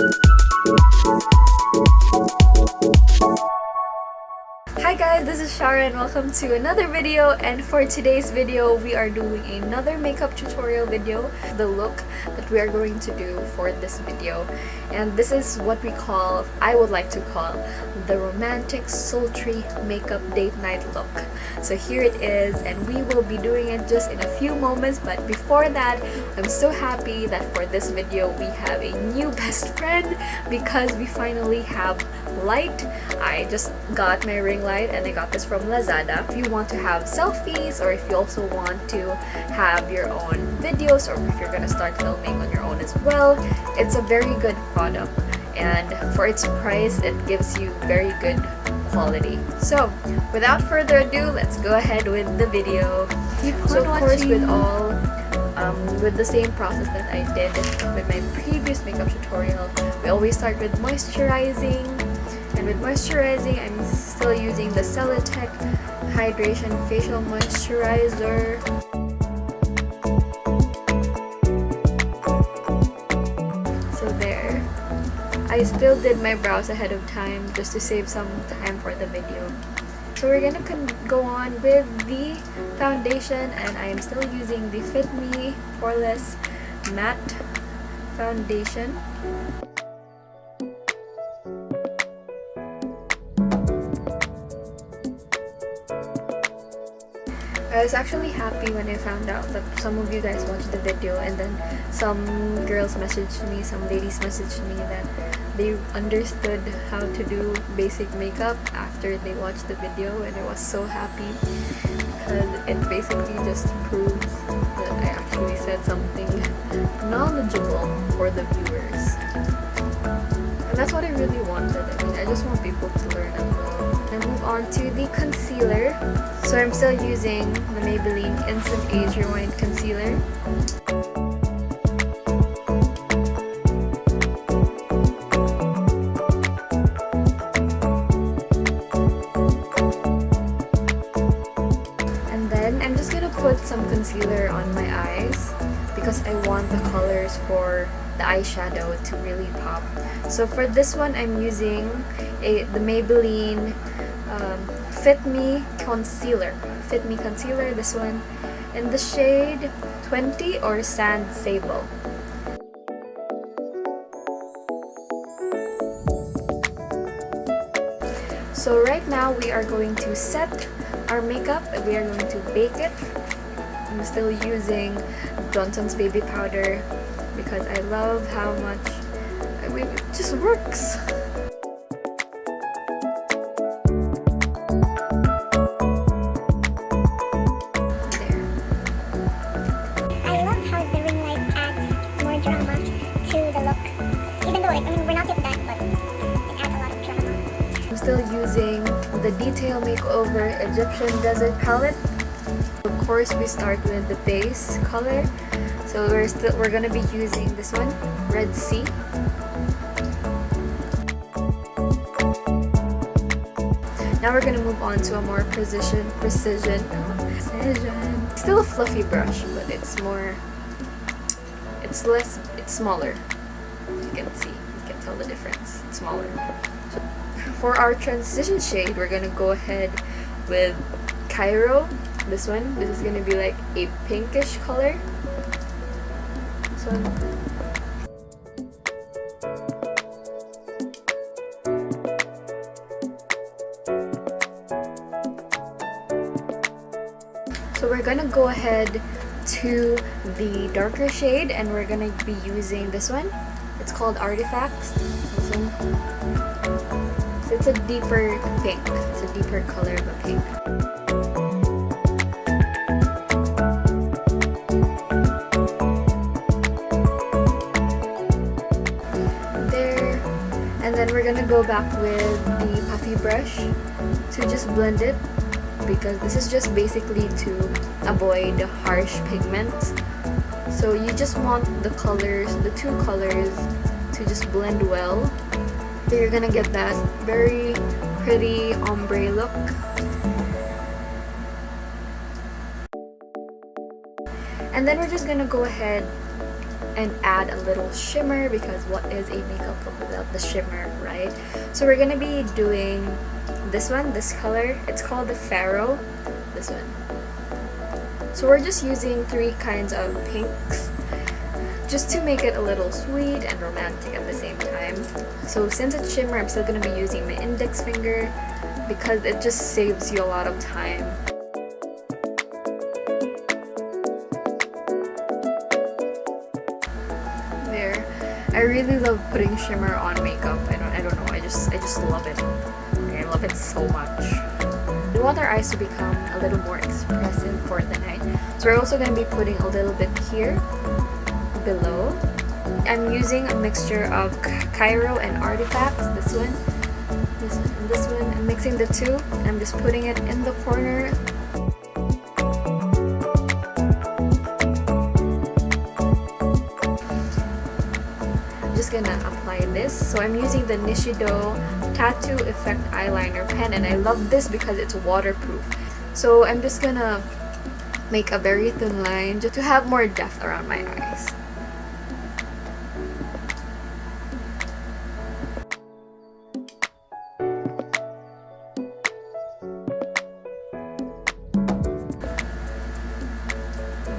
Hi guys, this is Shara and welcome to another video, and for today's video we are doing another makeup tutorial video. The look that we are going to do for this video, and this is what I would like to call the romantic sultry makeup date night look. So here it is, and we will be doing it just in a few moments, but before that I'm so happy that for this video we have a new best friend because we finally have light. I just got my ring light and I got this from Lazada. If you want to have selfies, or if you also want to have your own videos, or if you're gonna start filming on your own as well, it's a very good product, and for its price it gives you very good quality. So without further ado, let's go ahead with the video. So of course with the same process that I did with my previous makeup tutorial, we always start with moisturizing. And with moisturizing, I'm still using the Celeteque Hydration Facial Moisturizer. So there. I still did my brows ahead of time just to save some time for the video. So we're gonna go on with the foundation, and I am still using the Fit Me Poreless Matte Foundation. I was actually happy when I found out that some of you guys watched the video, and then some girls messaged me, some ladies messaged me that they understood how to do basic makeup after they watched the video, and I was so happy because it basically just proves that I actually said something knowledgeable for the viewers. And that's what I really wanted. I mean, I just want people to learn as well. And move on to the concealer. So I'm still using the Maybelline Instant Age Rewind Concealer. And then I'm just gonna put some concealer on my eyes because I want the colors for the eyeshadow to really pop. So for this one, I'm using the Maybelline Fit Me Concealer. Fit Me Concealer, this one, in the shade 20 or Sand Sable. So right now we are going to set our makeup and we are going to bake it. I'm still using Johnson's baby powder because I love how much it just works. Still using the Detail Makeover Egyptian Desert palette. Of course, we start with the base color. So we're gonna be using this one, Red Sea. Now we're gonna move on to a more precision. Still a fluffy brush, but it's smaller. You can see, you can tell the difference. It's smaller. For our transition shade, we're gonna go ahead with Cairo. This one. This is gonna be like a pinkish color. This one. So we're gonna go ahead to the darker shade, and we're gonna be using this one. It's called Artifacts. This one. It's a deeper pink. It's a deeper color of a pink. There. And then we're gonna go back with the puffy brush to just blend it, because this is just basically to avoid harsh pigments. So you just want the colors, the two colors, to just blend well. So you're gonna get that very pretty ombre look. And then we're just gonna go ahead and add a little shimmer, because what is a makeup look without the shimmer, right? So we're gonna be doing this one, this color. It's called the Pharaoh, this one. So we're just using 3 kinds of pinks just to make it a little sweet and romantic at the same time. So since it's shimmer, I'm still gonna be using my index finger because it just saves you a lot of time. There. I really love putting shimmer on makeup. I don't know. I just love it. I love it so much. We want our eyes to become a little more expressive for the night. So we're also going to be putting a little bit here below. I'm using a mixture of Cairo and Artifacts. This one, and this one. I'm mixing the two. I'm just putting it in the corner. I'm just gonna apply this. So I'm using the Nichido Tattoo Effect Eyeliner pen, and I love this because it's waterproof. So I'm just gonna make a very thin line just to have more depth around my eyes.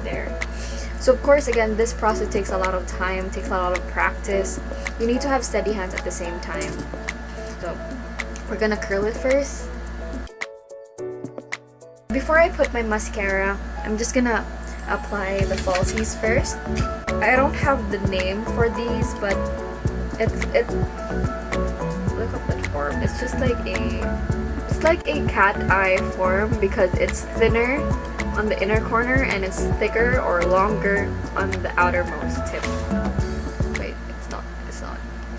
There. So of course, again, this process takes a lot of time, takes a lot of practice. You need to have steady hands at the same time. So we're gonna curl it first. Before I put my mascara, I'm just gonna apply the Falsies first. I don't have the name for these, but it look up the form. It's just like a cat eye form because it's thinner on the inner corner and it's thicker or longer on the outermost tip. Wait, it's not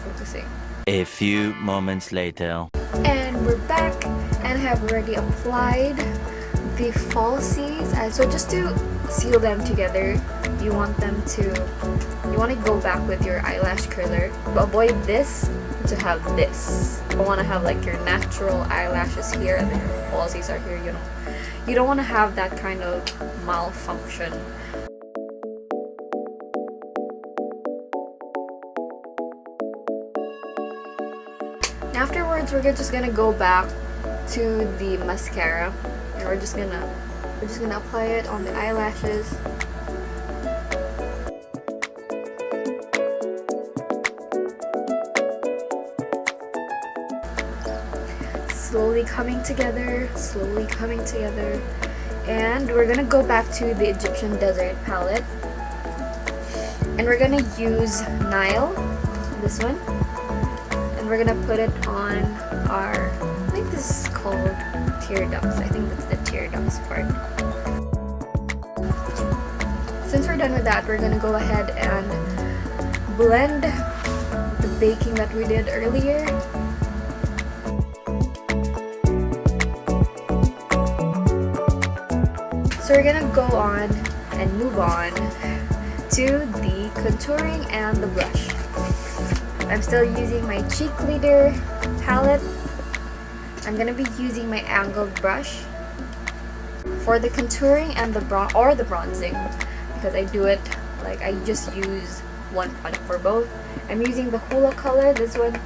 focusing. A few moments later. And we're back and have already applied the Falsies. And so just to seal them together, you want to go back with your eyelash curler, but avoid this to have this. You want to have like your natural eyelashes here and then your Falsies are here, you know. You don't want to have that kind of malfunction. Afterwards, we're just gonna go back to the mascara, and we're just gonna apply it on the eyelashes. Slowly coming together, and we're gonna go back to the Egyptian Desert palette, and we're gonna use Nile, this one, and we're gonna put it on our, I think this is called tear ducts. I think that's the tear ducts part. Since we're done with that, we're gonna go ahead and blend the baking that we did earlier. So we're gonna go on and move on to the contouring and the blush. I'm still using my cheek leader palette. I'm gonna be using my angled brush for the contouring and the bronzing, because I do it like I just use one product for both. I'm using the Hoola color, this one.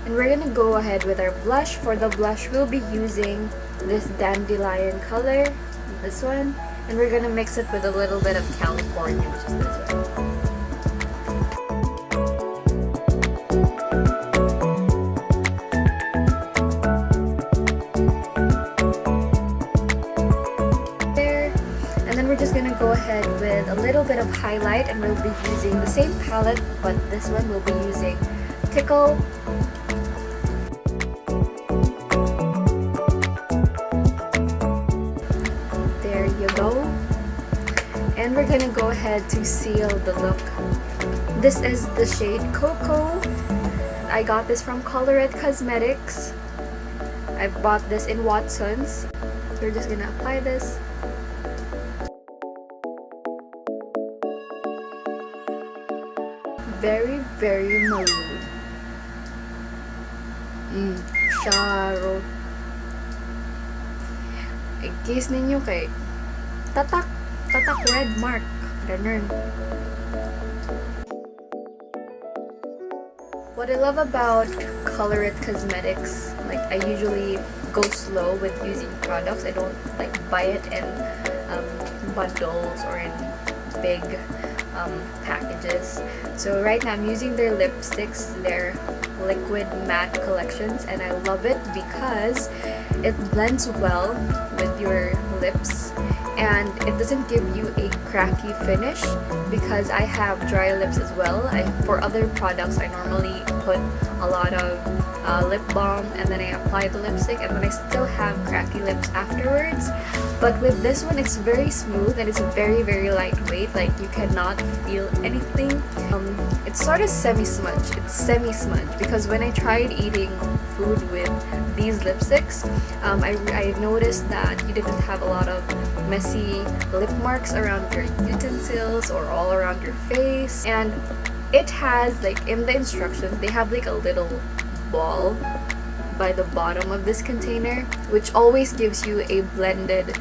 And we're gonna go ahead with our blush. For the blush, we'll be using this Dandelion color, this one, and we're gonna mix it with a little bit of California, which is this one. There, and then we're just gonna go ahead with a little bit of highlight, and we'll be using the same palette, but this one we'll be using Tickle. And we're gonna go ahead to seal the look. This is the shade Coco. I got this from Colourette Cosmetics. I bought this in Watson's. So we're just gonna apply this. Very, very maroon. Sharo. I-guess ninyo kay tatak red mark. Ganun. What I love about Colourette cosmetics, like I usually go slow with using products. I don't like buy it in bundles or in big packages. So right now I'm using their lipsticks, their liquid matte collections, and I love it because it blends well with your lips and it doesn't give you a cracky finish because I have dry lips as well. For other products I normally put a lot of lip balm and then I apply the lipstick and then I still have cracky lips afterwards. But with this one, it's very smooth and it's very, very lightweight. Like you cannot feel anything. It's sort of semi-smudge. It's semi-smudge because when I tried eating food with these lipsticks, I noticed that you didn't have a lot of messy lip marks around your utensils or all around your face. And it has, like, in the instructions, they have like a little ball by the bottom of this container, which always gives you a blended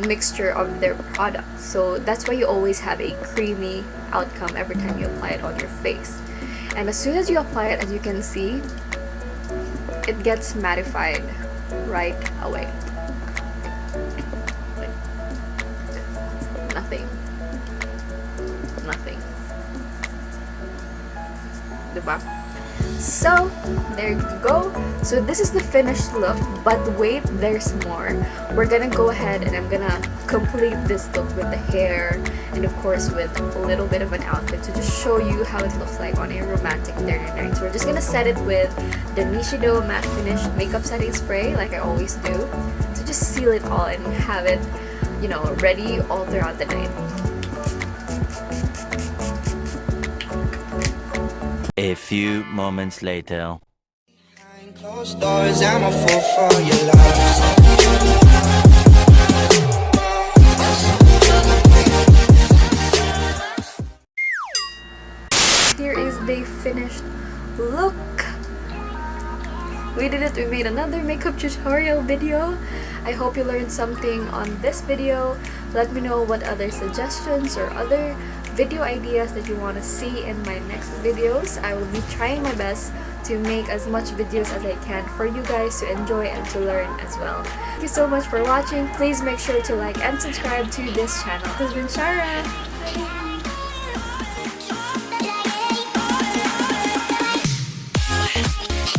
mixture of their products. So that's why you always have a creamy outcome every time you apply it on your face. And as soon as you apply it, as you can see, it gets mattified right away. Nothing. Diba? So there you go. So this is the finished look, but wait, there's more. We're gonna go ahead and I'm gonna complete this look with the hair and of course with a little bit of an outfit to just show you how it looks like on a romantic dinner night. So we're just gonna set it with the Nichido matte finish makeup setting spray like I always do. So just seal it all and have it, you know, ready all throughout the night. A few moments later. Behind closed doors, I'm a fool for your love. Here is the finished look. We did it. We made another makeup tutorial video. I hope you learned something on this video. Let me know what other suggestions or other video ideas that you want to see in my next videos. I will be trying my best to make as much videos as I can for you guys to enjoy and to learn as well. Thank you so much for watching. Please make sure to like and subscribe to this channel. This has been Shara.